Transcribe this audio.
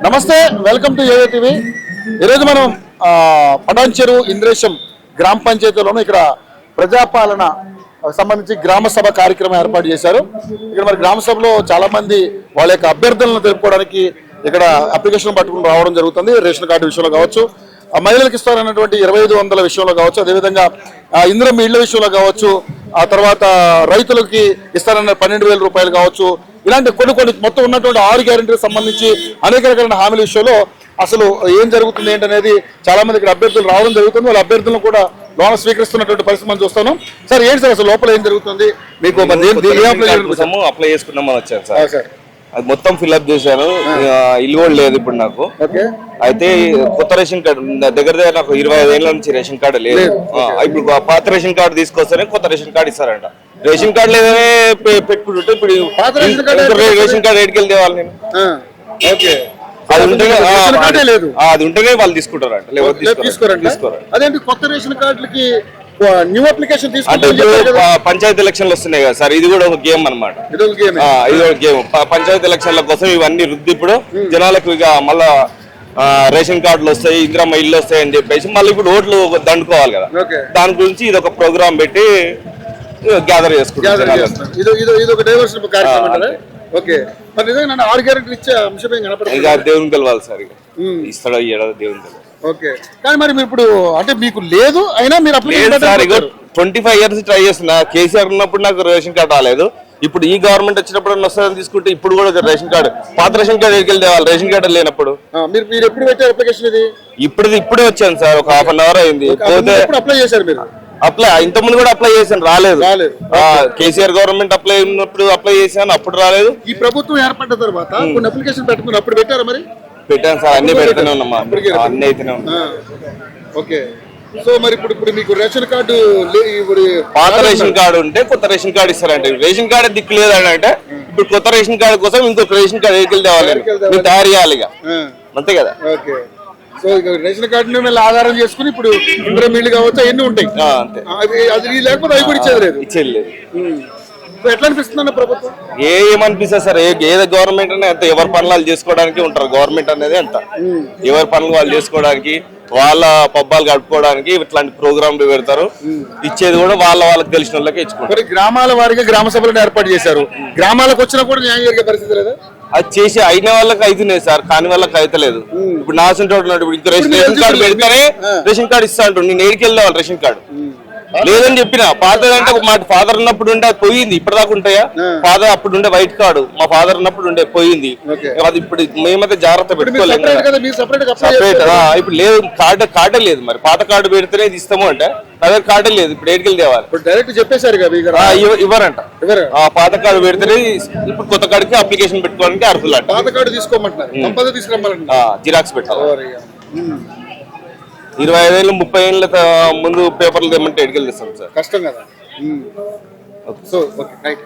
నమస్తే, welcome to ఏవే TV. ఈరోజు మనం పటాన్చెరు ఇంద్రేశం గ్రామ పంచాయతీలోనూ ఇక్కడ ప్రజాపాలన సంబంధించి గ్రామ సభ కార్యక్రమం ఏర్పాటు చేశారు. ఇక్కడ మరి గ్రామ సభలో చాలా మంది వాళ్ళ యొక్క అభ్యర్థులను తెలుపుకోవడానికి ఇక్కడ అప్లికేషన్ పట్టుకుని రావడం జరుగుతుంది. రేషన్ కార్డు విషయంలో కావచ్చు, మహిళలకు ఇస్తారన్నటువంటి 2500 విషయంలో కావచ్చు, అదేవిధంగా ఇందిరమ్మ ఇళ్ల విషయంలో కావచ్చు, ఆ తర్వాత రైతులకి ఇస్తారన్న 12,000 రూపాయలు కావచ్చు, ఇలాంటి కొన్ని మొత్తం ఉన్నటువంటి 6 గ్యారెంటీలకు సంబంధించి అనేక రకాల హామీల విషయంలో అసలు ఏం జరుగుతుంది ఏంటనేది చాలా మంది ఇక్కడ అభ్యర్థులు రావడం జరుగుతుంది. వాళ్ళ అభ్యర్థులను కూడా లోన స్వీకరిస్తున్నటువంటి పరిస్థితి మనం చూస్తాను. సార్ ఏంటి సార్ అసలు లోపల ఏం జరుగుతుంది? మీకు అప్లై చేసుకున్నామని వచ్చారు సార్. అది మొత్తం ఫిల్అప్ చేశాను. ఇల్లు కూడా లేదు ఇప్పుడు నాకు. అయితే కొత్త రేషన్ కార్డు దగ్గర నాకు 25 ఏళ్ళ నుంచి రేషన్ కార్డు లేదు. ఇప్పుడు పాత రేషన్ కార్డు తీసుకొస్తేనే కొత్త రేషన్ కార్డు ఇస్తారంట. రేషన్ కార్డు లేదనే పెట్టుకుంటుంటే ఇప్పుడు రేషన్ కార్డు ఎడికెళ్ళి తేవాలి నేను. అది ఉంటేనే వాళ్ళు తీసుకుంటారంట, అదేంటి కొత్త రేషన్ కార్డులకి న్యూ అప్లికేషన్ అంటే పంచాయతీ ఎలక్షన్లు వస్తున్నాయి కదా సార్, ఇది కూడా ఒక గేమ్ అనమాట. ఇది ఒక గేమ్. పంచాయతీ ఎలక్షన్ల కోసం ఇవన్నీ రుద్ది ఇప్పుడు జనాలకు ఇక మళ్ళా రేషన్ కార్డులు వస్తాయి, ఇందిరమ్మ ఇల్లు వస్తాయి అని చెప్పేసి మళ్ళీ ఇప్పుడు ఓట్లు దండుకోవాలి కదా. దాని గురించి ఇది ఒక ప్రోగ్రామ్ పెట్టి గ్యాదర్ చేసుకుంటారు. దేవుని తెలవాలి సార్, ఇక ఇస్తాడో ఇయ్యడో దేవుని తెలవాలి. ఓకే, కానీ మరి ఇప్పుడు అంటే మీకు లేదు అయినా మీరు 25 years ట్రై చేస్తున్నా. కేసీఆర్ ఉన్నప్పుడు నాకు రేషన్ కార్డు రాలేదు. ఇప్పుడు ఈ గవర్నమెంట్ వచ్చినప్పుడు వస్తుందని తీసుకుంటే ఇప్పుడు కూడా రేషన్ కార్డు, పాత రేషన్ కార్డు ఎక్కడికి తేవాలి? రేషన్ కార్డు లేనప్పుడు మీరు ఎప్పుడు పెట్టారు అప్లికేషన్? ఇది ఇప్పుడే వచ్చాను సార్, ఒక ½ hour అయింది. పోతే అప్లై చేశారు మీరు? అప్లై ఇంత ముందు కూడా అప్లై చేశాను, రాలేదు. కేసీఆర్ గవర్నమెంట్ అప్లై ఉన్నప్పుడు అప్లై చేశాను, అప్పుడు రాలేదు. ఈ ప్రభుత్వం ఏర్పడ్డ తర్వాత కొన్ని అప్లికేషన్ పెట్టుకుని అప్పుడు పెట్టారా? మరి పెట్టాను సార్, అన్ని పెడుతూనే ఉన్నామా, అన్ని అయితేనే ఉన్నా. ఓకే, సో మరి ఇప్పుడు మీకు రేషన్ కార్డు పాత రేషన్ కార్డు ఉంటే కొత్త రేషన్ కార్డు ఇస్తారంటే, రేషన్ కార్డు దిక్కు లేదని అంటే ఇప్పుడు కొత్త రేషన్ కార్డు కోసం ఇంకొక రేషన్ కార్డు ఎక్కడికి తేవాలి, మీరు తయారు చేయాలి ఇక, అంతే కదా. ఓకే, సో రేషన్ కార్డు మీద ఆధారం చేసుకుని ఇప్పుడు ఇందిరమ్మ ఇల్లు కావచ్చు అవన్నీ ఉంటాయి, అంతే. అది లేకపోతే అవి కూడా ఇచ్చేది లేదు. ఎట్లా అనిపిస్తుంది ప్రభుత్వం? ఏమనిపిస్తుంది సార్, ఏదో గవర్నమెంట్ అనే అంత ఎవరి పనులు చేసుకోవడానికి ఉంటారు. గవర్నమెంట్ అనేది అంత ఎవరి పనులు వాళ్ళు చేసుకోవడానికి, వాళ్ళ పబ్బాలు గడుపుకోవడానికి ఇట్లాంటి ప్రోగ్రాంలు పెడతారు. ఇచ్చేది కూడా వాళ్ళకి తెలిసిన వాళ్ళకే ఇచ్చుకుంటారు. గ్రామాల వారిగా గ్రామ సభలను ఏర్పాటు చేశారు. గ్రామాలకు వచ్చినా కూడా న్యాయం జరిగే పరిస్థితి లేదా? అది చేసి అయిన వాళ్ళకి అవుతున్నాయి సార్, కాని వాళ్ళకి అయితలేదు. ఇప్పుడు నాసుంటాడు, ఇప్పుడు రేషన్ కార్డు పెడితేనే రేషన్ కార్డు ఇస్తా అంటాడు. నేను ఏడికి వెళ్ళేవాళ్ళు రేషన్ కార్డు లేదని చెప్పిన. పాతదంటే మా ఫాదర్ ఉన్నప్పుడు ఉండే అది పోయింది, ఇప్పటిదాకా ఉంటాయా? ఫాదర్ అప్పుడు ఉండే వైట్ కార్డు, మా ఫాదర్ ఉన్నప్పుడు ఉండే పోయింది. అది ఇప్పుడు మేమైతే జాగ్రత్త పెట్టుకోలేము. సపరేట్ ఇప్పుడు లేదు, కార్డే లేదు. మరి పాత కార్డు పెడితేనే ఇది ఇస్తాము అంటే అదే కార్డే లేదు. ఇప్పుడు ఏడికెళ్ళి తేవాలి? డైరెక్ట్ చెప్పేశారు ఇవ్వరంట. పాత కార్డు పెడితేనే ఇప్పుడు కొత్త కార్డుకి అప్లికేషన్ పెట్టుకోవడానికి అర్హులు అంట. పాత కార్డు తీసుకోమంటున్నారు, జిరాక్స్ పెట్టాలి. 25 ఏళ్ళు 30 ఏళ్ళ ముందు పేపర్లు తెమ్మంటే ఎడికెళ్ళి తెస్తాం సార్, కష్టం కదా. So okay, right.